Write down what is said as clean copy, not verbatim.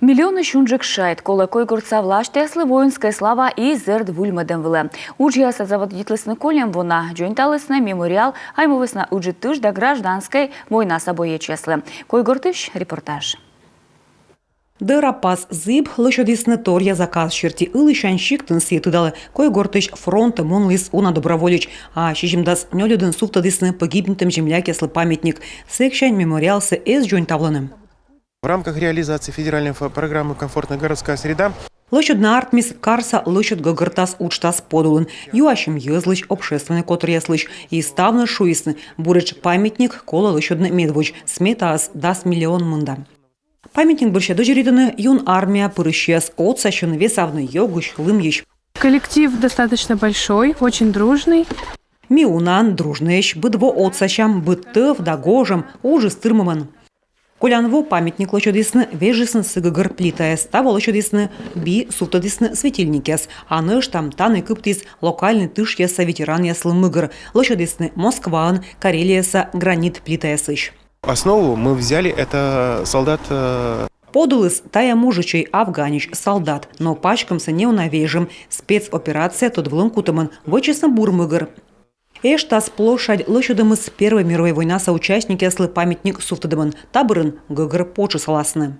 Миллионы шунжик шайт, кола койгурца влашты яслы воинская слава и зерд вульмадем вылы. Уджияса заводительсны колем вона, джойнталысны мемориал, аймовысна уджитыш да гражданской война собой чеслы. Койгуртыш репортаж. Дырапас зыб лошадисны торья заказ черти ылышанщик тынсы тыдалы койгуртыш фронта монлис уна доброволич, а щижимдас нёлюдын суфтадисны погибнутым земляк яслы памятник, секшань мемориалсы эс джойнтавлыным. В рамках реализации федеральной программы «Комфортная городская среда» Лошадна артмис карса лошадь гогыртас учтас подулын, юашим езлыч общественный котр яслыч, и ставны шуисны, бурыч памятник кола лошадны медвоч, сметас дас миллион мында. Памятник борща дожериданы юн армия пырыщес от сащен весавны йогуш лымьещ. Коллектив достаточно большой, очень дружный. Миунан дружныщ, быдво от сащам, быттыв да гожем, ужы стырмыман. Колянво памятник лошадисны вежисны сыгыгыр плитаес, таво лошадисны би суфтадисны светильникес, а ныш там таны кыптис локальный тыш яса ветеран яслы мыгыр, лошадисны Москван, Карелияса гранит плитаесыш. Основу мы взяли, это солдат... Подулыс тая мужичей афганич солдат, но пачкамся не унавежим, спецоперация тот влым кутаман, вычесна бурмыгыр. Эштас площадь лошадымыз Первой мировой война соучастники яслы памятник суфтадыман, табырын гыгыр почы саласны.